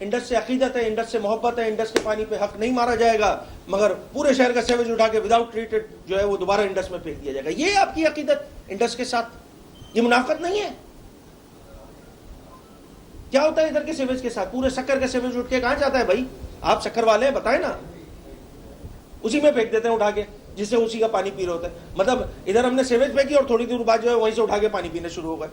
Indus سے عقیدت ہے, انڈس سے محبت ہے, انڈس کے پانی پہ حق نہیں مارا جائے گا, مگر پورے شہر کا سیویج اٹھا کے وداؤٹ ٹریٹڈ جو ہے وہ دوبارہ انڈس میں پھینک دیا جائے گا. یہ آپ کی عقیدت انڈس کے ساتھ, یہ منافقت نہیں ہے. کیا ہوتا ہے ادھر کے سیویج کے ساتھ؟ پورے شکر کا سیویج اٹھ کے کہاں جاتا ہے بھائی؟ آپ شکر والے ہیں, بتائیں نا. اسی میں پھینک دیتے ہیں اٹھا کے, جس سے اسی کا پانی پی رہے ہوتے ہیں. مطلب ادھر ہم نے سیویج پھینکی اور تھوڑی دور بعد جو ہے وہیں سے اٹھا کے پانی پینے شروع ہو گئے.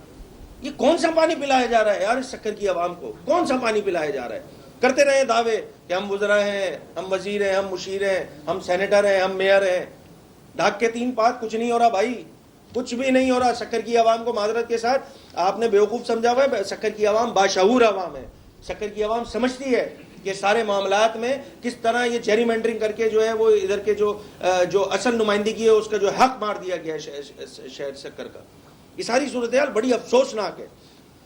یہ کون سا پانی پلایا جا رہا ہے یار اس شکر کی عوام کو؟ کون سا پانی پلایا جا رہا ہے؟ کرتے رہے دعوے کہ ہم وزراء ہیں, ہم وزیر ہیں, ہم مشیر ہیں, ہم سینیٹر ہیں, ہم میئر ہیں. ڈھاک کے 3 پات, کچھ نہیں ہو رہا بھائی, کچھ بھی نہیں ہو رہا. شکر کی عوام کو معذرت کے ساتھ آپ نے بیوقوف سمجھا ہوا ہے. شکر کی عوام باشعور عوام ہے. شکر کی عوام سمجھتی ہے کہ سارے معاملات میں کس طرح یہ جیری مینڈرنگ کر کے جو ہے وہ ادھر کے جو اصل نمائندگی ہے اس کا جو حق مار دیا گیا ہے شہر شکر کا. یہ ساری صورتحال بڑی افسوسناک ہے.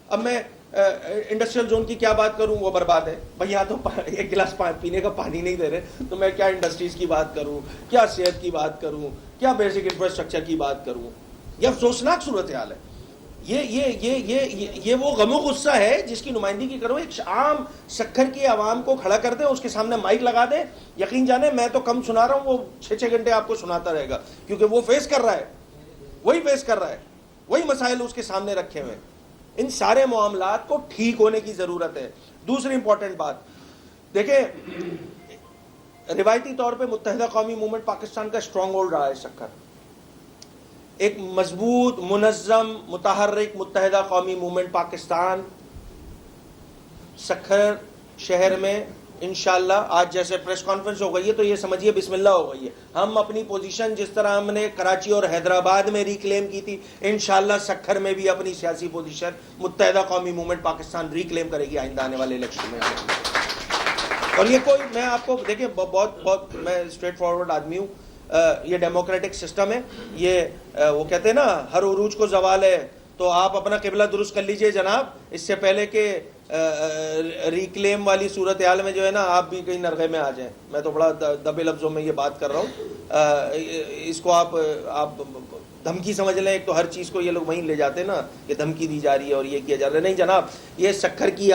اب میں انڈسٹریل زون کی کیا بات کروں, وہ برباد ہے بھائی. یہاں تو 1 گلاس پینے کا پانی نہیں دے رہے, تو میں کیا انڈسٹریز کی بات کروں, کیا صحت کی بات کروں, کیا بیسک انفراسٹرکچر کی بات کروں. یہ افسوسناک صورتحال ہے. یہ وہ غم و غصہ ہے جس کی نمائندگی کرو. ایک عام شکر کی عوام کو کھڑا کر دیں, اس کے سامنے مائک لگا دیں, یقین جانے میں تو کم سنا رہا ہوں, وہ 6 گھنٹے آپ کو سناتا رہے گا, کیونکہ وہ فیس کر رہا ہے, وہی فیس کر رہا ہے, وہی مسائل اس کے سامنے رکھے ہوئے. ان سارے معاملات کو ٹھیک ہونے کی ضرورت ہے. دوسری امپورٹنٹ بات دیکھیں, روایتی طور پہ متحدہ قومی موومنٹ پاکستان کا اسٹرانگ ہولڈ رہا ہے شکر. ایک مضبوط, منظم, متحرک متحدہ قومی موومنٹ پاکستان سکھر شہر میں انشاءاللہ آج جیسے پریس کانفرنس ہو گئی ہے تو یہ سمجھیے بسم اللہ ہو گئی ہے. ہم اپنی پوزیشن جس طرح ہم نے کراچی اور حیدرآباد میں ریکلیم کی تھی, انشاءاللہ سکھر میں بھی اپنی سیاسی پوزیشن متحدہ قومی موومنٹ پاکستان ریکلیم کرے گی آئندہ آنے والے الیکشن میں. اور یہ کوئی, میں آپ کو دیکھیں بہت میں اسٹریٹ فارورڈ آدمی ہوں. یہ ڈیموکریٹک سسٹم ہے. یہ وہ کہتے ہیں نا ہر عروج کو زوال ہے, تو آپ اپنا قبلہ درست کر لیجئے جناب, اس سے پہلے کہ ریکلیم والی صورتحال میں جو ہے نا آپ بھی کہیں نرغے میں آ جائیں. میں تو بڑا دبے لفظوں میں یہ بات کر رہا ہوں. اس کو آپ دھمکی سمجھ لیں. ایک تو ہر چیز کو یہ لوگ وہیں لے جاتے ہیں نا کہ دھمکی دی جا رہی ہے اور یہ کیا جا رہا ہے. نہیں جناب, یہ سکھر کی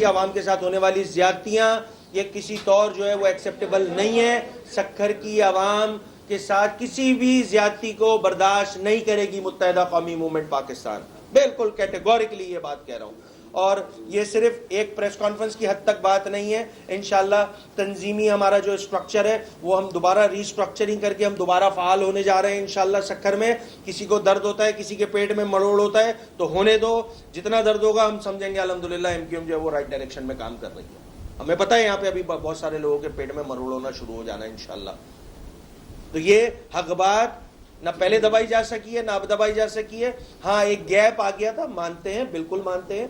عوام کے ساتھ ہونے والی زیادتیاں یہ کسی طور جو ہے وہ ایکسیپٹیبل نہیں ہے. سکھر کی عوام کے ساتھ کسی بھی زیادتی کو برداشت نہیں کرے گی متحدہ قومی موومنٹ پاکستان. بالکل کیٹیگوریکلی یہ بات کہہ رہا ہوں. اور یہ صرف ایک پریس کانفرنس کی حد تک بات نہیں ہے. انشاءاللہ تنظیمی ہمارا جو اسٹرکچر ہے وہ ہم دوبارہ ری اسٹرکچرنگ کر کے ہم دوبارہ فعال ہونے جا رہے ہیں انشاءاللہ سکھر میں. کسی کو درد ہوتا ہے, کسی کے پیٹ میں مروڑ ہوتا ہے تو ہونے دو, جتنا درد ہوگا ہم سمجھیں گے الحمدللہ ایم کیو ایم جو ہے وہ رائٹ ڈائریکشن میں کام کر رہی ہے. ہمیں پتہ ہے یہاں پہ ابھی بہت سارے لوگوں کے پیٹ میں مروڑ ہونا شروع ہو جانا ہے انشاءاللہ. تو یہ حق بات نہ پہلے دبائی جا سکی ہے نہ اب دبائی جا سکی ہے. ہاں ایک گیپ آ گیا تھا, مانتے ہیں, بالکل مانتے ہیں.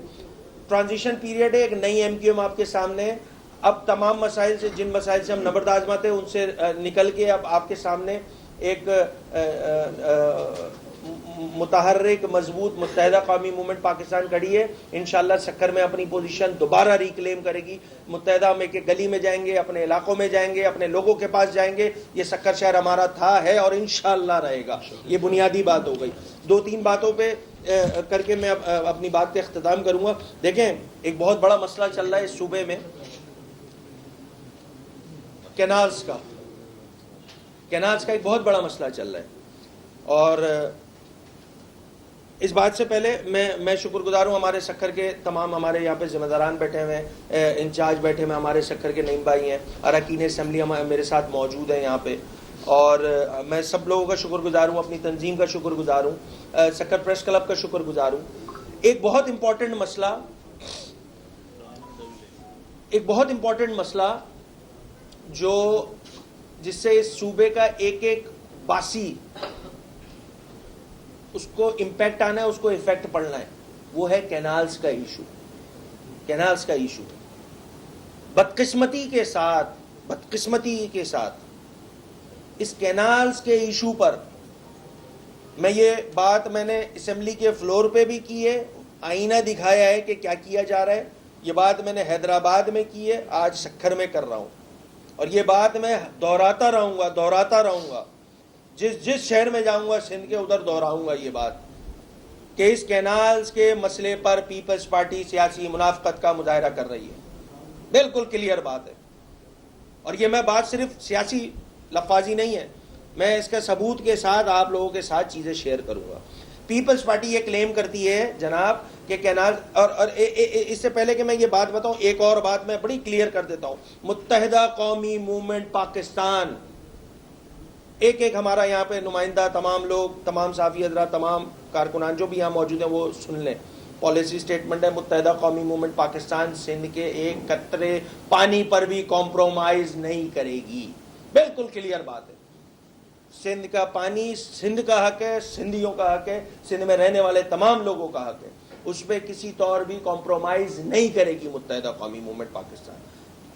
ٹرانزیشن پیریڈ ہے, ایک نئی ایم کیو ایم آپ کے سامنے ہے. اب تمام مسائل سے, جن مسائل سے ہم نبرد آزماتے ہیں ان سے نکل کے اب آپ کے سامنے ایک متحرک مضبوط متحدہ قومی موومنٹ پاکستان کھڑی ہے. انشاءاللہ سکھر میں اپنی پوزیشن دوبارہ ریکلیم کرے گی. متحدہ میں کہ گلی میں جائیں گے, اپنے علاقوں میں جائیں گے, اپنے لوگوں کے پاس جائیں گے. یہ سکھر شہر ہمارا تھا, ہے اور انشاءاللہ رہے گا. یہ بنیادی بات ہو گئی. 2-3 باتوں پہ کر کے میں اپنی بات کا اختتام کروں گا. دیکھیں ایک بہت بڑا مسئلہ چل رہا ہے اس صوبے میں, کینالز کا ایک بہت بڑا مسئلہ چل رہا ہے. اور اس بات سے پہلے میں شکر گزار ہوں ہمارے سکھر کے تمام, ہمارے یہاں پہ ذمہ داران بیٹھے ہوئے ہیں, انچارج بیٹھے ہوئے, ہمارے سکھر کے نعیم بھائی ہیں, اراکین اسمبلی میرے ساتھ موجود ہیں یہاں پہ. اور میں سب لوگوں کا شکر گزار ہوں, اپنی تنظیم کا شکر گزار ہوں, سکھر پریس کلب کا شکر گزار ہوں. ایک بہت امپورٹنٹ مسئلہ جو جس سے اس صوبے کا ایک باسی اس کو امپیکٹ آنا ہے, اس کو افیکٹ پڑنا ہے, وہ ہے کینالز کا ایشو. بدقسمتی کے ساتھ اس کینالز کے ایشو پر یہ بات میں نے اسمبلی کے فلور پہ بھی کی ہے, آئینہ دکھایا ہے کہ کیا کیا جا رہا ہے. یہ بات میں نے حیدرآباد میں کی ہے, آج سکھر میں کر رہا ہوں, اور یہ بات میں دہراتا رہوں گا. جس شہر میں جاؤں گا سندھ کے ادھر دہراؤں گا یہ بات کہ اس کینالز کے مسئلے پر پیپلز پارٹی سیاسی منافقت کا مظاہرہ کر رہی ہے. بالکل کلیئر بات ہے. اور یہ میں بات صرف سیاسی لفاظی نہیں ہے, میں اس کے ثبوت کے ساتھ آپ لوگوں کے ساتھ چیزیں شیئر کروں گا. پیپلز پارٹی یہ کلیم کرتی ہے جناب کہ کینال, اور اس سے پہلے کہ میں یہ بات بتاؤں, ایک اور بات میں بڑی کلیئر کر دیتا ہوں. متحدہ قومی موومنٹ پاکستان, ایک ہمارا یہاں پہ نمائندہ, تمام لوگ, تمام صحافی حضرات, تمام کارکنان جو بھی یہاں موجود ہیں وہ سن لیں. پالیسی سٹیٹمنٹ ہے, متحدہ قومی موومنٹ پاکستان سندھ کے ایک قطرے پانی پر بھی کمپرومائز نہیں کرے گی. بالکل کلیئر بات ہے. سندھ کا پانی سندھ کا حق ہے, سندھیوں کا حق ہے, سندھ میں رہنے والے تمام لوگوں کا حق ہے. اس پہ کسی طور بھی کمپرومائز نہیں کرے گی متحدہ قومی موومنٹ پاکستان.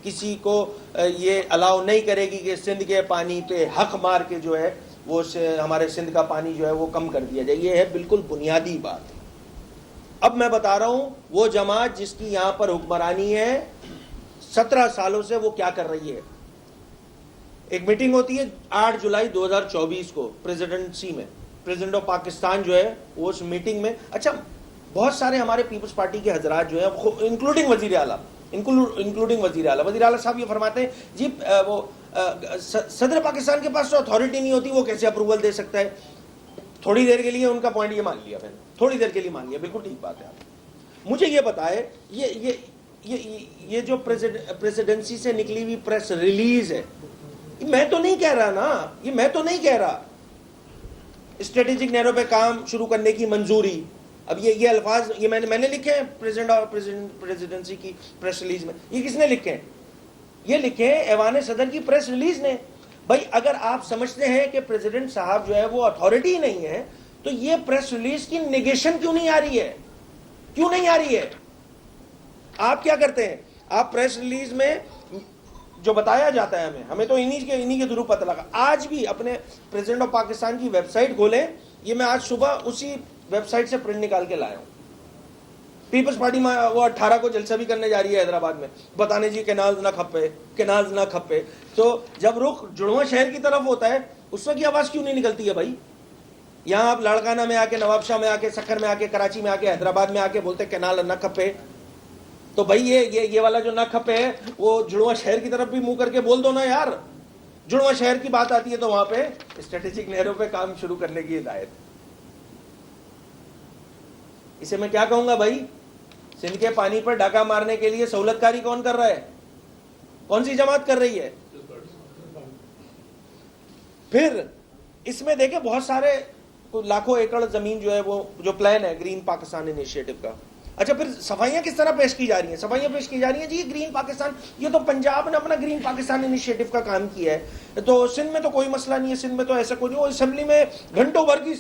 کسی کو یہ الاؤ نہیں کرے گی کہ سندھ کے پانی پہ حق مار کے جو ہے وہ ہمارے سندھ کا پانی جو ہے وہ کم کر دیا جائے. یہ ہے بالکل بنیادی بات. اب میں بتا رہا ہوں وہ جماعت جس کی یہاں پر حکمرانی ہے 17 سالوں سے, وہ کیا کر رہی ہے. ایک میٹنگ ہوتی ہے 8 جولائی 2024 کو پریزیڈنسی میں, پریزیڈنٹ آف پاکستان جو ہے وہ اس میٹنگ میں, اچھا بہت سارے ہمارے پیپلز پارٹی کے حضرات جو ہیں انکلوڈنگ وزیر اعلیٰ وزیر اعلیٰ صاحب یہ فرماتے ہیں جی وہ صدر پاکستان کے پاس تو اتھارٹی نہیں ہوتی, وہ کیسے اپروول دے سکتا ہے. تھوڑی دیر کے لیے ان کا پوائنٹ یہ مان لیا میں نے, تھوڑی دیر کے لیے مان لیا, بالکل ٹھیک بات ہے. آپ مجھے یہ بتائے یہ جو پریزیڈنسی سے نکلی ہوئی پریس ریلیز ہے, میں تو نہیں کہہ رہا نا, یہ میں تو نہیں کہہ رہا. اسٹریٹجک نیرو پہ کام شروع کرنے کی منظوری, اب یہ الفاظ یہ میں نے لکھے ہیں پریزیڈنسی کی پریس ریلیز میں. یہ کس نے لکھے ہیں؟ یہ لکھے ہیں ایوان صدر کی پریس ریلیز نے. بھائی اگر آپ سمجھتے ہیں کہ پریزیڈنٹ صاحب جو ہے وہ اتھارٹی نہیں ہے, تو یہ پریس ریلیز کی نیگیشن کیوں نہیں آ رہی ہے؟ کیوں نہیں آ رہی ہے؟ آپ کیا کرتے ہیں, آپ پریس ریلیز میں جو بتایا جاتا ہے ہمیں تو انہی کے تھرو پتہ لگا. آج بھی اپنے پریزیڈنٹ آف پاکستان کی ویب سائٹ کھولیں, یہ میں آج صبح اسی ویب سائٹ سے پرنٹ نکال کے لایا ہوں. پیپلز پارٹی میں وہ 18 کو جلسہ بھی کرنے جا رہی ہے حیدرآباد میں, بتانے جی کینالز نہ کھپے. تو جب رخ جڑواں شہر کی طرف ہوتا ہے اس وقت کی آواز کیوں نہیں نکلتی ہے بھائی؟ یہاں آپ لاڑکانہ میں آ کے, نواب شاہ میں آ کے, سکھر میں آ کے, کراچی میں آ کے, حیدرآباد میں آ کے بولتے کینال نہ کھپے. تو بھائی یہ والا جو نہ کھپے ہے وہ جڑواں شہر کی طرف بھی منہ کر کے بول دو نا یار. جڑواں شہر کی بات آتی ہے تو وہاں پہ اسٹریٹجک نہروں پہ کام شروع کرنے کی ہدایت. اسے میں کیا کہوں گا بھائی؟ سندھ کے پانی پر ڈاکہ مارنے کے لیے سہولت کاری کون کر رہا ہے؟ کون سی جماعت کر رہی ہے؟ پھر اس میں دیکھیں بہت سارے لاکھوں ایکڑ زمین جو ہے وہ جو پلان ہے گرین پاکستان انیشیٹو کا. اچھا پھر صفائیاں کس طرح پیش کی جا رہی ہیں؟ صفائیاں پیش کی جا رہی ہیں جی گرین پاکستان, یہ تو پنجاب نے اپنا گرین پاکستان انیشیٹو کا کام کیا ہے, تو سندھ میں تو کوئی مسئلہ نہیں ہے, سندھ میں تو ایسا کوئی نہیں. وہ اسمبلی میں گھنٹوں بھر کی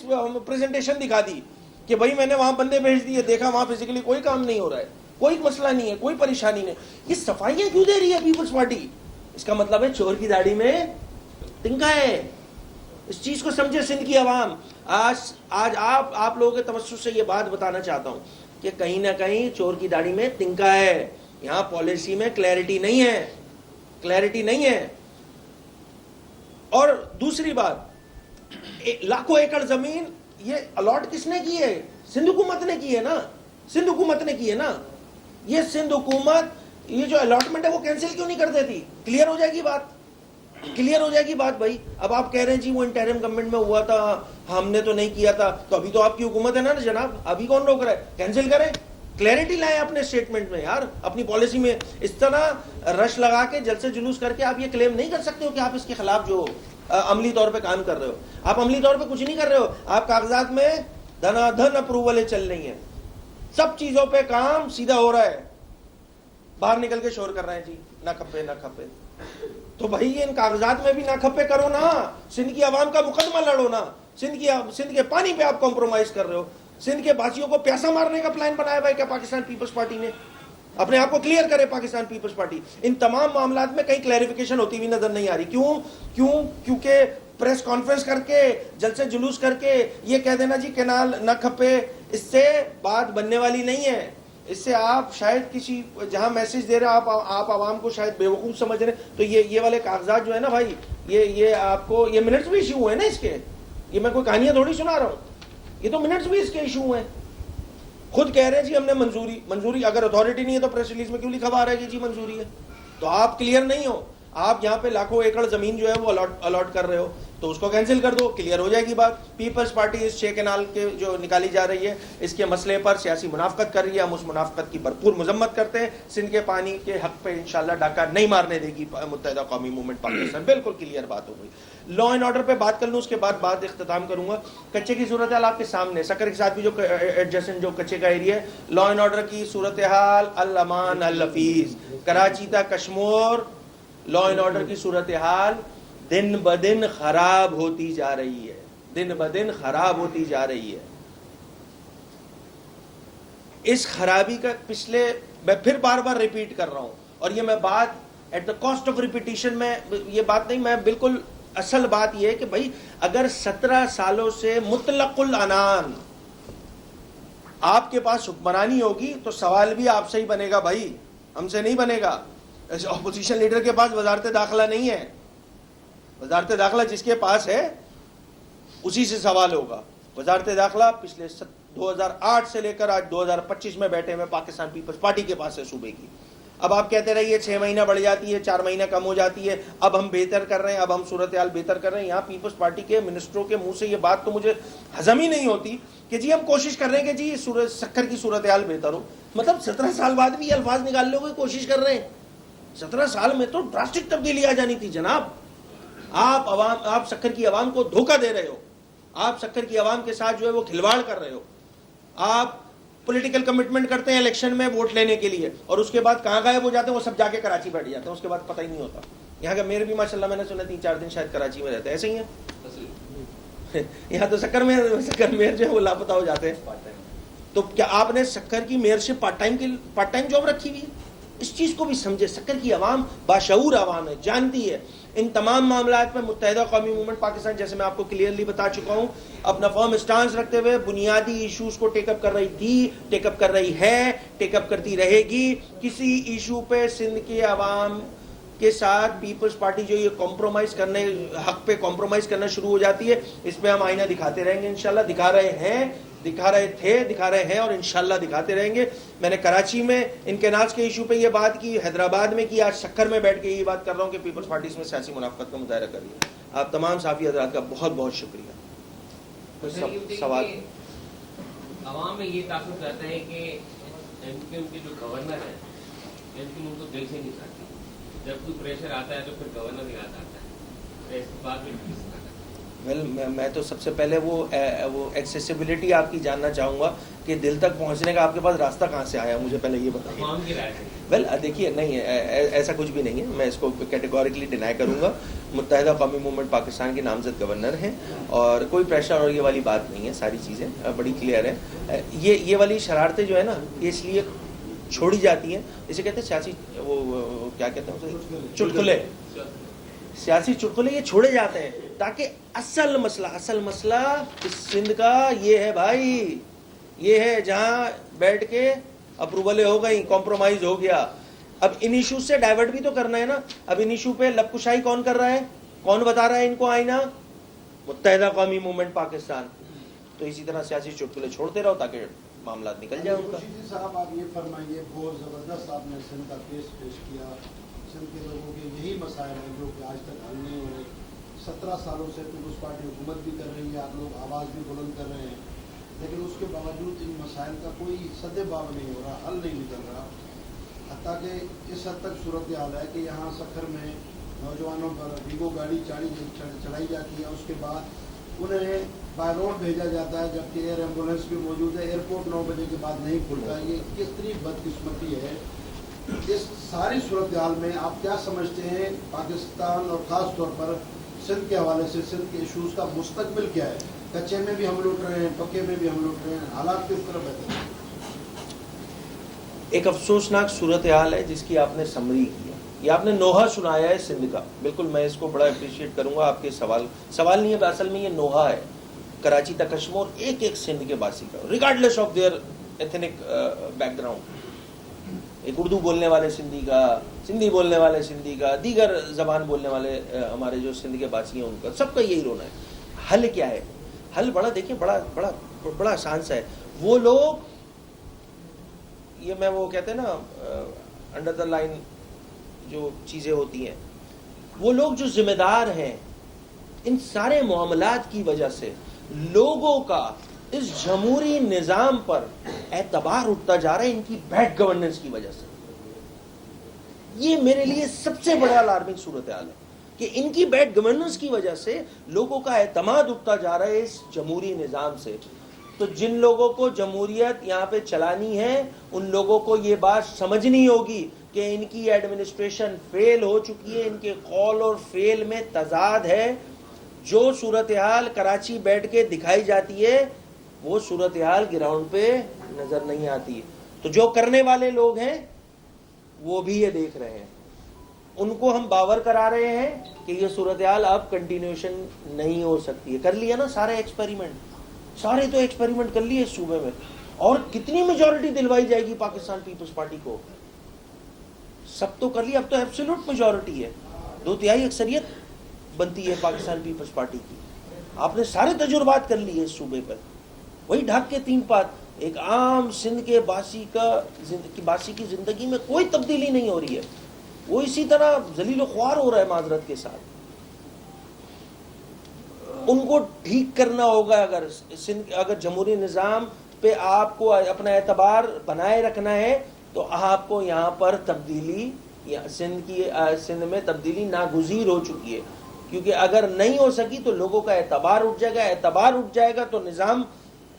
پریزنٹیشن دکھا دی کہ بھائی میں نے وہاں بندے بھیج دیے, دیکھا وہاں فزیکلی کوئی کام نہیں ہو رہا ہے, کوئی مسئلہ نہیں ہے, کوئی پریشانی نہیں. یہ صفائیاں کیوں دے رہی ہے پیپلز پارٹی؟ اس کا مطلب ہے چور کی داڑھی میں تنکا ہے. اس چیز کو سمجھے سندھ کی عوام. آج آپ لوگوں کے توسط سے یہ بات بتانا چاہتا ہوں کہ کہیں نہ کہیں چور کی داڑھی میں تنکا ہے. یہاں پالیسی میں کلیئرٹی نہیں ہے. اور دوسری بات, لاکھوں ایکڑ زمین یہ الاٹ کس نے کی ہے؟ سندھ حکومت نے کی ہے نا. یہ سندھ حکومت یہ جو الاٹمنٹ ہے وہ کینسل کیوں نہیں کر دیتی؟ کلیئر ہو جائے گی بات بھائی. اب آپ کہہ رہے ہیں جی وہ انٹرم گورنمنٹ میں ہوا تھا, ہم نے تو نہیں کیا تھا, تو ابھی تو آپ کی حکومت ہے نا جناب, ابھی کون روک رہا ہے؟ کینسل کریں, کلیئرٹی لائیں اپنے اسٹیٹمنٹ میں یار, اپنی پالیسی میں. اس طرح رش لگا کے جلسے جلوس کر کے آپ یہ کلیم نہیں کر سکتے ہو کہ آپ اس کے خلاف جو عملی طور پہ کام کر رہے ہو. آپ عملی طور پہ کچھ نہیں کر رہے ہو, آپ کاغذات میں دھنا دھن اپروولیں چل رہی ہیں, سب چیزوں پہ کام سیدھا ہو رہا ہے, باہر نکل کے شور کر رہے ہیں جی نہ کھپے. تو بھائی ان کاغذات میں بھی نہ کھپے کرو نا, سندھ کی عوام کا مقدمہ لڑو نا. سندھ کے پانی پہ آپ کمپرومائز کر رہے ہو. سندھ کے باسیوں کو پیسہ مارنے کا پلان بنایا بھائی کیا پاکستان پیپلز پارٹی نے؟ اپنے آپ کو کلیئر کرے پاکستان پیپلز پارٹی. ان تمام معاملات میں کہیں کلیریفیکیشن ہوتی ہوئی نظر نہیں آ رہی. کیونکہ پریس کانفرنس کر کے جلسے جلوس کر کے یہ کہہ دینا جی کینال نہ کھپے, اس سے بات بننے والی نہیں ہے. اس سے آپ شاید کسی جہاں میسج دے رہے آپ عوام کو شاید بیوقوف سمجھ رہے ہیں. تو یہ والے کاغذات جو ہے نا بھائی, یہ آپ کو یہ منٹس بھی ایشو ہوئے نا اس کے. یہ میں کوئی کہانیاں تھوڑی سنا رہا ہوں, یہ تو منٹس بھی اس کے ایشو ہیں. خود کہہ رہے ہیں جی ہم نے منظوری اگر اتھارٹی نہیں ہے تو پریس ریلیز میں کیوں لکھا ہوا آ رہا ہے کہ جی منظوری ہے؟ تو آپ کلیئر نہیں ہو، آپ یہاں پہ لاکھوں ایکڑ زمین جو ہے وہ الاٹ کر رہے ہو، تو اس کو کینسل کر دو، کلیئر ہو جائے گی بات۔ پیپلز پارٹی اس 6 کینال کے جو نکالی جا رہی ہے اس کے مسئلے پر سیاسی منافقت کر رہی ہے، ہم اس منافقت کی بھرپور مذمت کرتے ہیں۔ سندھ کے پانی کے حق پہ انشاءاللہ ڈاکہ نہیں مارنے دے گی متحدہ قومی موومنٹ پاکستان، بالکل کلیئر بات ہو گئی۔ لا اینڈ آرڈر پہ بات کر لوں، اس کے بعد بات اختتام کروں گا۔ کچے کی صورتحال آپ کے سامنے، سکر کے ساتھ بھی جو ایڈجسٹنٹ جو کچے کا ایریا ہے، لا اینڈ آرڈر کی صورتحال الامان الحفیظ، کراچی تا کشمور لا اینڈ آرڈر کی صورتحال دن بدن خراب ہوتی جا رہی ہے، دن بدن خراب ہوتی جا رہی ہے۔ اس خرابی کا میں پھر بار بار ریپیٹ کر رہا ہوں، اور یہ میں بات at the cost of repetition میں یہ بات نہیں، میں بالکل اصل بات یہ ہے کہ بھائی اگر 17 سالوں سے مطلق العنان آپ کے پاس حکمرانی ہوگی تو سوال بھی آپ سے ہی بنے گا بھائی، ہم سے نہیں بنے گا۔ اپوزیشن لیڈر کے پاس وزارت داخلہ نہیں ہے، وزارت داخلہ جس کے پاس ہے اسی سے سوال ہوگا۔ وزارت داخلہ پچھلے 2008 سے لے کر آج 2025 میں بیٹھے ہوئے پاکستان پیپلز پارٹی کے پاس ہے صوبے کی۔ اب آپ کہتے رہیے 6 مہینہ بڑھ جاتی ہے، 4 مہینہ کم ہو جاتی ہے، اب ہم بہتر کر رہے ہیں، اب ہم صورتحال بہتر کر رہے ہیں۔ یہاں پیپلز پارٹی کے منسٹروں کے منہ سے یہ بات تو مجھے ہضم ہی نہیں ہوتی کہ جی ہم کوشش کر رہے ہیں کہ جی سکر کی صورتحال بہتر ہو۔ مطلب 17 سال بعد بھی یہ الفاظ نکالنے کی کوشش کر رہے ہیں؟ 17 سال میں تو ڈراسٹک تبدیلی آ جانی تھی جناب۔ آپ سکر کی عوام کو دھوکہ دے رہے ہو، آپ سکر کی عوام کے ساتھ جو ہے وہ کھلواڑ کر رہے ہو۔ آپ پولیٹیکل کمٹمنٹ کرتے ہیں الیکشن میں ووٹ لینے کے لیے، اور اس کے بعد کہاں غائب ہو جاتے ہیں، وہ سب جا کے کراچی بیٹھ جاتے ہیں، اس کے بعد پتہ ہی نہیں ہوتا۔ یہاں کا میئر بھی ماشاءاللہ میں نے سنا 3-4 دن شاید کراچی میں رہتے ہیں، ایسے ہی ہیں۔ یہاں تو سکر میئر جو ہے وہ لاپتہ ہو جاتے ہیں۔ تو کیا آپ نے سکر کی میئرشپ پارٹ ٹائم جاب رکھی ہوئی ہے؟ اس چیز کو بھی سمجھے۔ سکر کی عوام باشعور عوام ہے، جانتی ہے ان تمام معاملات میں متحدہ قومی موومنٹ پاکستان، جیسے میں آپ کو کلیئرلی بتا چکا ہوں، اپنا فرم سٹانس رکھتے ہوئے بنیادی ایشوز کو ٹیک اپ کر رہی تھی، ٹیک اپ کر رہی ہے، ٹیک اپ کرتی رہے گی۔ کسی ایشو پہ سندھ کے عوام کے ساتھ پیپلز پارٹی جو یہ کمپرومائز کرنے، حق پہ کمپرومائز کرنا شروع ہو جاتی ہے، اس پہ ہم آئینہ دکھاتے رہیں گے انشاءاللہ، دکھا رہے ہیں، دکھا رہے تھے، دکھا رہے ہیں، اور انشاءاللہ دکھاتے رہیں گے۔ میں نے کراچی میں انکناز کے ایشو پہ یہ بات کی، حیدرآباد میں کی، آج سکر میں بیٹھ کے یہ بات کر رہا ہوں کہ پیپلز پارٹی اس میں سیاسی منافقت کا مظاہرہ کر رہی ہے۔ آپ تمام صحافی حضرات کا بہت بہت شکریہ۔ سوال؟ عوام میں یہ تاثر رہتا ہے کہ ایم کیو کے جو گورنر ہیں ایم کیو ان کو دل سے نہیں چاہتی، جب کوئی پریشر آتا ہے تو پھر گورنر یاد آتا ہے، اس بات میں میں تو سب سے پہلے وہ ایکسیسیبلٹی آپ کی جاننا چاہوں گا کہ دل تک پہنچنے کا آپ کے پاس راستہ کہاں سے آیا، مجھے پہلے یہ بتائیے۔ دیکھیے نہیں ایسا کچھ بھی نہیں ہے، میں اس کو کیٹیگوریکلی ڈینائی کروں گا۔ متحدہ قومی موومنٹ پاکستان کے نامزد گورنر ہیں، اور کوئی پریشر اور یہ والی بات نہیں ہے، ساری چیزیں بڑی کلیئر ہیں۔ یہ والی شرارتیں جو ہے نا یہ اس لیے چھوڑی جاتی ہیں، اسے کہتے ہیں سیاسی وہ کیا کہتے ہیں اسے، چٹکلے، سیاسی چٹکلے یہ چھوڑے جاتے ہیں تاکہ اصل مسئلہ اس سندھ کا یہ ہے بھائی، یہ ہے جہاں بیٹھ کے اپروولیں ہو گئی، کمپرومائز ہو گیا۔ اب ان ایشو سے ڈائیورٹ بھی تو کرنا ہے نا۔ اب ان ایشو پہ لب کشائی کون کر رہا ہے، کون بتا رہا ہے ان کو آئینہ؟ متحدہ قومی موومنٹ پاکستان۔ تو اسی طرح سیاسی چٹکلے چھوڑتے رہو تاکہ معاملات نکل جائے ان کا۔ صاحب آپ یہ فرمائیے، بہت زبردست آپ نے سندھ کا کیس پیش کیا، سندھ کے لوگوں کے یہی مسائل ہیں جو کہ آج تک حل نہیں ہوئے۔ 17 سالوں سے پیپلز پارٹی حکومت بھی کر رہی ہے، آپ لوگ آواز بھی بلند کر رہے ہیں، لیکن اس کے باوجود ان مسائل کا کوئی سد باب نہیں ہو رہا، حل نہیں نکل رہا۔ حتیٰ کہ اس حد تک صورتحال ہے کہ یہاں سکھر میں نوجوانوں پر ویگو گاڑی چڑھائی جاتی ہے، اس کے بعد انہیں بائی روڈ بھیجا جاتا ہے، جبکہ ایئر ایمبولینس بھی موجود ہے، ایئرپورٹ 9 بجے کے بعد نہیں کھلتا۔ یہ کتنی بدقسمتی ہے۔ اس ساری صورتحال میں آپ کیا سمجھتے ہیں پاکستان اور خاص طور پر سندھ کے حوالے سے سندھ کے ایشوز کا مستقبل کیا ہے؟ کچے میں بھی ہم لوٹ رہے ہیں، پکے میں بھی ہم لوٹ رہے ہیں، حالات کس طرح بہتر ہیں؟ ایک افسوسناک صورتحال ہے جس کی آپ نے سمری کیا، یہ آپ نے نوحہ سنایا ہے سندھ کا، بالکل میں اس کو بڑا اپریشیٹ کروں گا۔ آپ کے سوال نہیں ہے، اصل میں یہ نوحہ ہے کراچی تا کشمور ایک ایک سندھ کے باسی کا، regardless of their ethnic background. ایک اردو بولنے والے سندھی کا، سندھی بولنے والے سندھی کا، دیگر زبان بولنے والے ہمارے جو سندھ کے باسی ہیں ان کا، سب کا یہی رونا ہے۔ حل کیا ہے؟ حل بڑا دیکھیں، بڑا آسان سا ہے۔ وہ لوگ یہ میں وہ کہتے ہیں نا انڈر دا لائن جو چیزیں ہوتی ہیں, وہ لوگ جو ذمہ دار ہیں ان سارے معاملات کی وجہ سے لوگوں کا اس جمہوری نظام پر اعتبار اٹھتا جا رہا ہے, ان کی بیڈ گورننس کی وجہ سے. یہ میرے لیے سب سے بڑا الارمنگ صورتحال ہے کہ ان کی بیڈ گورننس کی وجہ سے لوگوں کا اعتماد اٹھتا جا رہا ہے اس جمہوری نظام سے. تو جن لوگوں کو جمہوریت یہاں پہ چلانی ہے ان لوگوں کو یہ بات سمجھنی ہوگی کہ ان کی ایڈمنسٹریشن فیل ہو چکی ہے, ان کے قول اور فیل میں تضاد ہے. جو صورتحال کراچی بیٹھ کے دکھائی جاتی ہے وہ صورتحال گراؤنڈ پہ نظر نہیں آتی. تو جو کرنے والے لوگ ہیں وہ بھی یہ دیکھ رہے ہیں, ان کو ہم باور کرا رہے ہیں کہ یہ صورتحال اب کنٹینیوشن نہیں ہو سکتی ہے. کر لیا نا سارے ایکسپیریمنٹ, سارے تو ایکسپیریمنٹ کر لیے اس صوبے میں, اور کتنی میجورٹی دلوائی جائے گی پاکستان پیپلز پارٹی کو؟ سب تو کر لیا, اب تو ایبسولوٹ میجورٹی ہے, 2/3 اکثریت بنتی ہے پاکستان پیپلز پارٹی کی. آپ نے سارے تجربات کر لیے اس صوبے پر. وہی ڈھاک کے 3 بات, ایک عام سندھ کے باسی کی زندگی میں کوئی تبدیلی نہیں ہو رہی ہے, وہ اسی طرح ذلیل و خوار ہو رہا ہے معذرت کے ساتھ. ان کو ٹھیک کرنا ہوگا. اگر جمہوری نظام پہ آپ کو اپنا اعتبار بنائے رکھنا ہے تو آپ کو یہاں پر تبدیلی, سندھ میں تبدیلی ناگزیر ہو چکی ہے, کیونکہ اگر نہیں ہو سکی تو لوگوں کا اعتبار اٹھ جائے گا, اعتبار اٹھ جائے گا تو نظام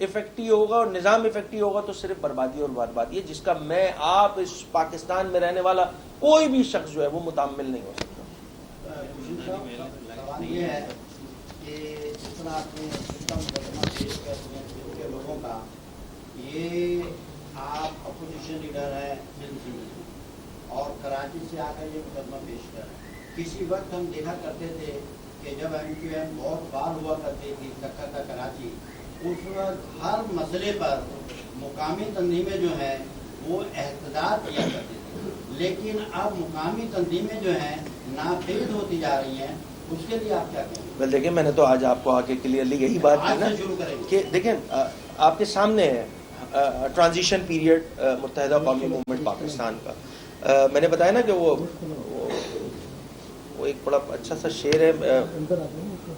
افیکٹو ہوگا, اور نظام افیکٹو ہوگا تو صرف بربادی اور بربادی ہے, جس کا میں آپ اس پاکستان میں رہنے والا کوئی بھی شخص جو ہے وہ متحمل نہیں ہو سکتا. سوال یہ ہے کہ جس طرح آپ نے سسٹم پیش کر کے لوگوں کا, یہ آپ اپوزیشن لیڈر ہیں اور کراچی سے آ کر یہ مقدمہ پیش کر رہے ہیں. کسی وقت ہم دیکھا کرتے تھے کہ جب MQM بہت بار ہوا کرتی تھی سکر کا کراچی, اس وقت ہر مسئلے پر مقامی تنظیمیں جو ہیں وہ احتجاج کیا کرتی تھی, لیکن اب مقامی تنظیمیں جو ہیں نافذ ہوتی جا رہی ہیں. اس کے لیے آپ کیا کہیں گے؟ ویل دیکھیں, میں نے تو آج آپ کو آ کے کلیئرلی یہی بات کی نا کہ دیکھیں آپ کے سامنے ہے ٹرانزیشن پیریڈ متحدہ قومی موومنٹ پاکستان کا. میں نے بتایا نا کہ وہ ایک بڑا اچھا سا شعر ہے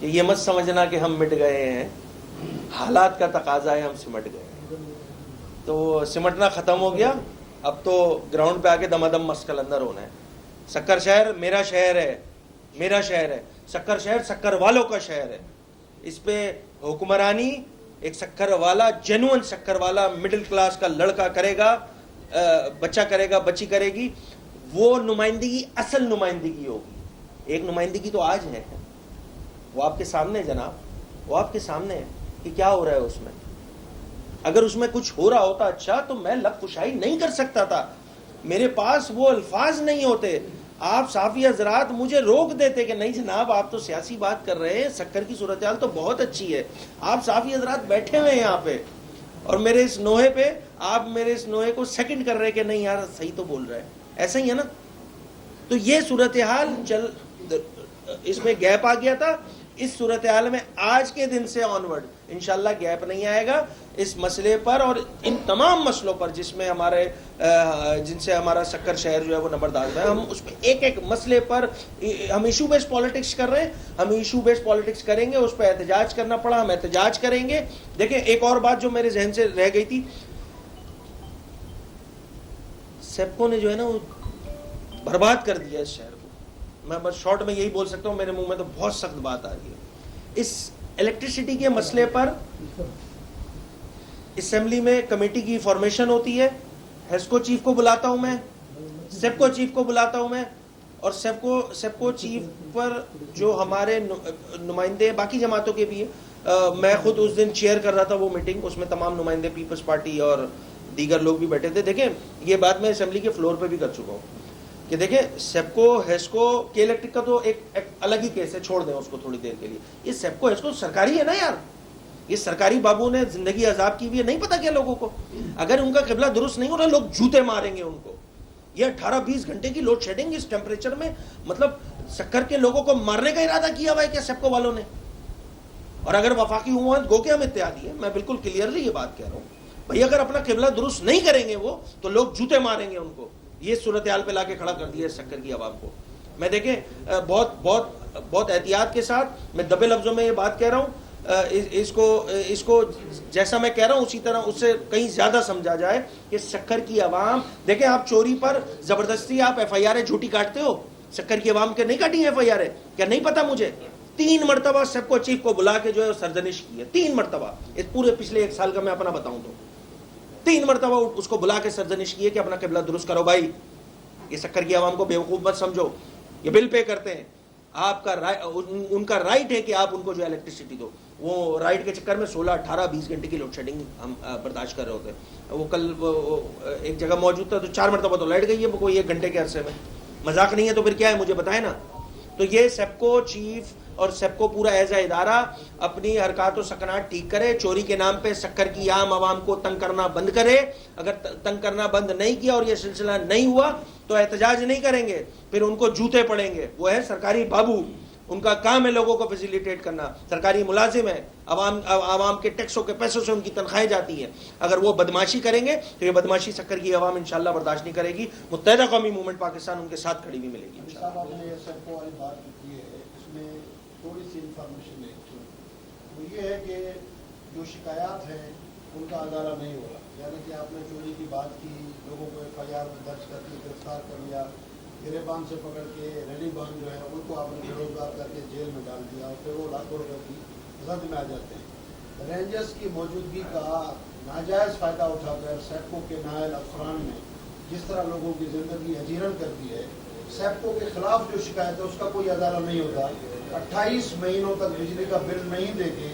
کہ یہ مت سمجھنا کہ ہم مٹ گئے ہیں, حالات کا تقاضا ہے ہم سمٹ گئے. تو سمٹنا ختم ہو گیا, اب تو گراؤنڈ پہ آ کے دمادم مسکل اندر ہونا ہے. سکر شہر میرا شہر ہے, میرا شہر ہے. سکر شہر سکر والوں کا شہر ہے. اس پہ حکمرانی ایک سکر والا, جینوئن سکر والا مڈل کلاس کا لڑکا کرے گا, بچہ کرے گا, بچی کرے گی. وہ نمائندگی اصل نمائندگی ہوگی. ایک نمائندگی تو آج ہے, وہ آپ کے سامنے جناب, وہ آپ کے سامنے ہے کہ کیا ہو رہا ہے اس میں. اگر اس میں کچھ ہو رہا ہوتا اچھا تو میں لب کشائی نہیں کر سکتا تھا, میرے پاس وہ الفاظ نہیں ہوتے. آپ صحافی حضرات مجھے روک دیتے کہ نہیں جناب آپ تو سیاسی بات کر رہے ہیں, سکر کی صورتحال تو بہت اچھی ہے. آپ صحافی حضرات بیٹھے ہوئے ہیں یہاں پہ اور میرے اس نوحے پہ آپ میرے اس نوحے کو سیکنڈ کر رہے کہ نہیں یار صحیح تو بول رہا ہے, ایسا ہی ہے نا. تو یہ صورتحال اس میں گیپ آ گیا تھا. اس صورتحال میں آج کے دن سے آنورڈ انشاءاللہ گیپ نہیں آئے گا اس مسئلے پر, اور ان تمام مسئلوں پر جس میں جن سے ہمارا سکر شہر جو ہے وہ نمبردار ہے. ہم اس میں ایک ایک مسئلے پر ہم ایشو بیس پالیٹکس کر رہے ہیں, ہم ایشو بیس پالیٹکس کریں گے. اس پہ احتجاج کرنا پڑا, ہم احتجاج کریں گے. دیکھیں ایک اور بات جو میرے ذہن سے رہ گئی تھی, سیپکو نے جو ہے نا وہ برباد کر دیا اس شہر کو. میں بس شارٹ میں یہی بول سکتا ہوں, میرے منہ میں تو بہت سخت بات آ رہی ہے. اس الیکٹریسٹی کے مسئلے پر اسمبلی میں کمیٹی کی فارمیشن ہوتی ہے, ہیسکو چیف کو بلاتا ہوں میں, سیپکو چیف کو بلاتا ہوں میں, اور سیپکو چیف پر جو ہمارے نمائندے باقی جماعتوں کے بھی ہیں, میں خود اس دن چیئر کر رہا تھا وہ میٹنگ, اس میں تمام نمائندے پیپلز پارٹی اور دیگر لوگ بھی بیٹھے تھے. دیکھیں یہ بات میں اسمبلی کے فلور پہ بھی کر چکا ہوں کہ دیکھیں سیپکو ہیسکو کے الیکٹرک کا تو ایک الگ ہی کیس ہے, چھوڑ دیں اس کو تھوڑی دیر کے لیے. یہ سیپکو ہیسکو سرکاری ہے نا یار, یہ سرکاری بابو نے زندگی عذاب کی بھی ہے, نہیں پتا کیا لوگوں کو. اگر ان کا قبلہ درست نہیں ہو رہا لوگ جوتے ماریں گے ان کو. یہ 18-20 گھنٹے کی لوڈ شیڈنگ اس ٹیمپریچر میں, مطلب سکر کے لوگوں کو مارنے کا ارادہ کیا ہوا ہے کیا سیپکو والوں نے؟ اور اگر وفاقی حکومت گو کہ ہم اتحادی ہے, میں بالکل کلیئرلی یہ بات کہہ رہا ہوں, بھئی اگر اپنا قبلہ درست نہیں کریں گے وہ تو لوگ جوتے ماریں گے ان کو. یہ صورتحال پہ لا کے کھڑا کر دیا ہے سکر کی عوام کو. میں دیکھیں بہت احتیاط کے ساتھ میں دبے لفظوں میں یہ بات کہہ رہا ہوں, اس کو جیسا میں کہہ رہا ہوں اسی طرح اس سے کہیں زیادہ سمجھا جائے کہ سکر کی عوام, دیکھیں آپ چوری پر زبردستی آپ ایف آئی آر جھوٹی کاٹتے ہو, سکر کی عوام کے نہیں کاٹی ایف آئی آر, کیا نہیں پتا مجھے؟ 3 مرتبہ سب کو چیف کو بلا کے جو ہے سرزنش کی ہے, 3 مرتبہ, اس پورے پچھلے 1 سال کا میں اپنا بتاؤں تو 3 مرتبہ اس کو بلا کے سرزنش کی ہے کہ اپنا قبلہ درست کرو بھائی. یہ سکر کی عوام کو بیوقوف مت سمجھو, یہ بل پے کرتے ہیں, آپ کا ان کا رائٹ ہے کہ آپ ان کو جو الیکٹریسٹی دو. وہ رائٹ کے چکر میں 16, 18, 20 گھنٹے کی لوڈ شیڈنگ ہم برداشت کر رہے ہوتے ہیں. وہ کل ایک جگہ موجود تھا تو 4 مرتبہ تو لائٹ گئی ہے کوئی 1 گھنٹے کے عرصے میں. مذاق نہیں ہے تو پھر کیا ہے مجھے بتائیں نا. تو یہ سب کو چیف اور سب کو پورا ایز اے ادارہ اپنی حرکات و سکنات ٹھیک کرے, چوری کے نام پہ سکر کی عام عوام کو تنگ کرنا بند کرے. اگر تنگ کرنا بند نہیں کیا اور یہ سلسلہ نہیں ہوا تو احتجاج نہیں کریں گے, پھر ان کو جوتے پڑیں گے. وہ ہے سرکاری بابو, ان کا کام ہے لوگوں کو فیسیلیٹیٹ کرنا, سرکاری ملازم ہے, عوام کے ٹیکسوں کے پیسوں سے ان کی تنخواہیں جاتی ہیں. اگر وہ بدماشی کریں گے تو یہ بدماشی سکر کی عوام انشاءاللہ برداشت نہیں کرے گی. متحدہ قومی موومنٹ پاکستان ان کے ساتھ کھڑی بھی ملے گی. صاحب آپ نے سب کو والی بات کی ہے, اس میں تھوڑی سی انفارمیشن ہے. وہ یہ ہے کہ جو شکایات ہیں ان کا ازالہ نہیں ہو رہا. یعنی کہ آپ نے چوری کی بات کی, لوگوں کو ایف آئی آر میں درج کر کے گرفتار کر لیا, گریبان سے پکڑ کے ریلی بان جو ہے ان کو آپ نے بے روزگار کر کے جیل میں ڈال دیا, اور پھر وہ لاکھوں روپے کی زد میں آ جاتے ہیں. رینجرز کی موجودگی کا ناجائز فائدہ اٹھا کر سیپکو کے نائل افسران نے جس طرح لوگوں کی زندگی اجیرن کر دی ہے, سیپکو کے خلاف جو شکایت ہے اس کا کوئی ازالہ نہیں ہوتا. 28 مہینوں تک بجلی کا بل نہیں دے کے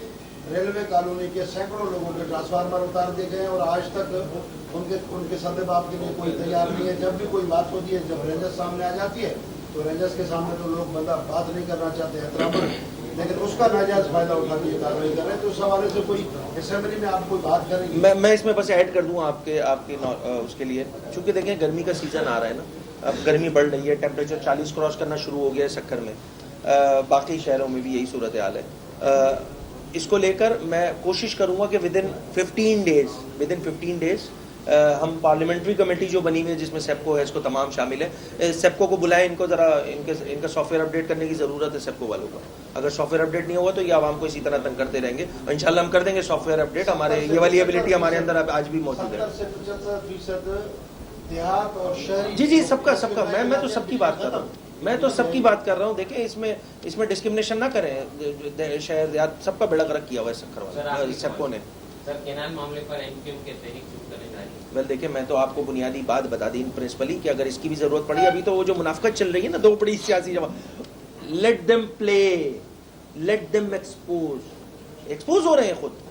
ریلوے کالونی کے سینکڑوں لوگوں کے ٹرانسفارمر اتار دیے گئے, اور آج تک ان کے سدے باپ کے لیے کوئی تیار نہیں ہے. جب بھی کوئی بات ہوتی ہے, جب رینجرز سامنے آ جاتی ہے تو رینجرز کے سامنے تو لوگ بندہ بات نہیں کرنا چاہتے احترام, لیکن اس کا ناجائز فائدہ اٹھا کے یہ کارروائی کر رہے ہیں. تو اس حوالے سے کوئی اسمبلی میں آپ کوئی بات کریں گے؟ میں اس میں بس ایڈ کر دوں آپ کے اس کے لیے, چونکہ دیکھیں گرمی کا سیزن آ رہا ہے نا, اب گرمی بڑھ رہی ہے, ٹیمپریچر 40 کراس کرنا شروع ہو گیا ہے سکر میں, باقی شہروں میں بھی یہی صورتحال ہے. اس کو لے کر میں کوشش کروں گا کہ ودن 15 ڈیز ہم پارلیمنٹری کمیٹی جو بنی ہوئی ہے جس میں سیپکو ہے, اس کو تمام شامل ہے, سیپکو کو بلائیں, ان کو ذرا ان کا سافٹ ویئر اپڈیٹ کرنے کی ضرورت ہے سیپکو والوں کو. اگر سافٹ ویئر اپڈیٹ نہیں ہوا تو یہ عوام کو اسی طرح تنگ کرتے رہیں گے, اور انشاءاللہ ہم کر دیں گے سافٹ ویئر اپڈیٹ. ہمارے یہ والی ایبلٹی ہمارے اندر آج بھی موجود ہے. 70 سے 75% دیہات اور شہری, جی سب کا میں تو سب کی بات کر رہا ہوں, میں تو سب کی بات کر رہا ہوں. دیکھیں اس میں ڈسکرمنیشن نہ کریں, شہر دیہات سب کا بیڑا غرق کیا ہوا ہے سکر والے سیپکو نے. سر کینال معاملے پر ایم کیو ایم کے تحریک شروع کرنے جا رہی ہے. ویل دیکھیں, میں تو آپ کو بنیادی بات بتا دی ان پرنسپلی کہ اگر اس کی بھی ضرورت پڑی, ابھی تو وہ جو منافقت چل رہی ہے نا, 2 بڑی سیاسی جماعت, لیٹ دیم پلے, لیٹ دیم ایکسپوز ہو رہے ہیں, خود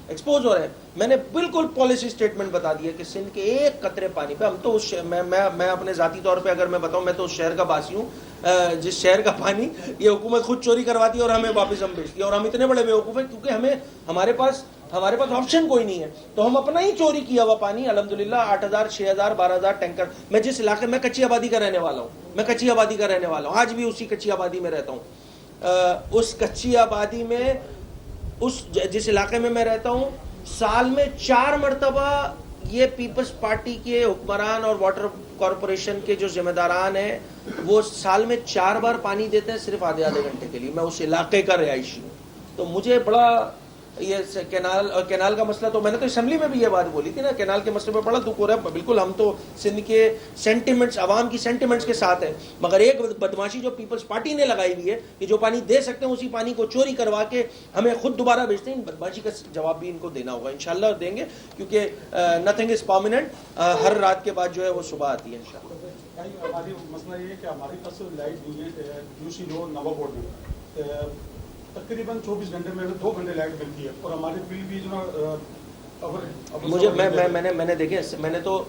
ایکسپوز ہو رہے ہیں. میں نے بالکل پالیسی سٹیٹمنٹ بتا دیا کہ سندھ کے ایک قطرے پانی پہ, ہم تو میں اپنے ذاتی طور پہ اگر میں بتاؤں, میں تو اس شہر کا باسی ہوں جس شہر کا پانی یہ حکومت خود چوری کرواتی ہے اور ہمیں واپس ہم بیچتی ہے, اور ہم اتنے بڑے بیوقوف ہیں کیونکہ ہمارے پاس آپشن کوئی نہیں ہے, تو ہم اپنا ہی چوری کیا ہوا پانی الحمدللہ 8000 6000 12000 ٹینکر. میں جس علاقے میں کچی آبادی کا رہنے والا ہوں, آج بھی اسی کچی آبادی میں رہتا ہوں. اس کچی آبادی میں جس علاقے میں رہتا ہوں, سال میں 4 مرتبہ یہ پیپلز پارٹی کے حکمران اور واٹر کارپوریشن کے جو ذمہ داران ہیں وہ سال میں 4 بار پانی دیتے ہیں صرف آدھے گھنٹے کے لیے. میں اس علاقے کا رہائشی ہوں, تو مجھے بڑا یہ کینال کا مسئلہ, تو میں نے تو اسمبلی میں بھی یہ بات بولی تھی نا, کینال کے مسئلے پہ بڑا دکھ ہو رہا ہے. بالکل ہم تو سندھ کے سینٹیمنٹس, عوام کی سینٹیمنٹس کے ساتھ ہیں, مگر ایک بدماشی جو پیپلز پارٹی نے لگائی ہوئی ہے کہ جو پانی دے سکتے ہیں اسی پانی کو چوری کروا کے ہمیں خود دوبارہ بیچتے ہیں, بدماشی کا جواب بھی ان کو دینا ہوگا. انشاءاللہ دیں گے, کیونکہ نتھنگ از پرماننٹ, ہر رات کے بعد جو ہے وہ صبح آتی ہے انشاءاللہ. ہماری مسئلہ یہ ہے کہ ہماری پاس لائٹ یونٹ ہے یوسی لو نوا بورڈ میں تقریباً 24 گھنٹے میں 2 گھنٹے لائٹ ملتی ہے, اور ہمارے بل بھی جو نا مجھے میں نے دیکھے, میں نے تو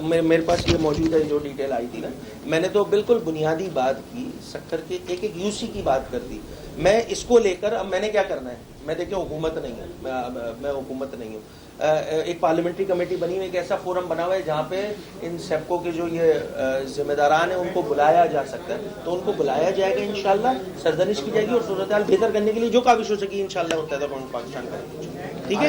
میرے پاس یہ موجود ہے جو ڈیٹیل آئی تھی نا, میں نے تو بالکل بنیادی بات کی, سکر کے ایک یوسی کی بات کر دی. میں اس کو لے کر اب میں نے کیا کرنا ہے, میں دیکھیں حکومت نہیں ہوں, میں حکومت نہیں ہوں, ایک پارلیمنٹری کمیٹی بنی ہوئی, ایک ایسا فورم بنا ہوا ہے جہاں پہ ان سیپکو کے جو یہ ذمہ داران ہیں ان کو بلایا جا سکتا ہے, تو ان کو بلایا جائے گا انشاءاللہ, سرزنش کی جائے گی, اور صورتحال بہتر کرنے کے لیے جو کاوش ہو سکے انشاءاللہ متحدہ قومی پاکستان کرے گی. ٹھیک ہے.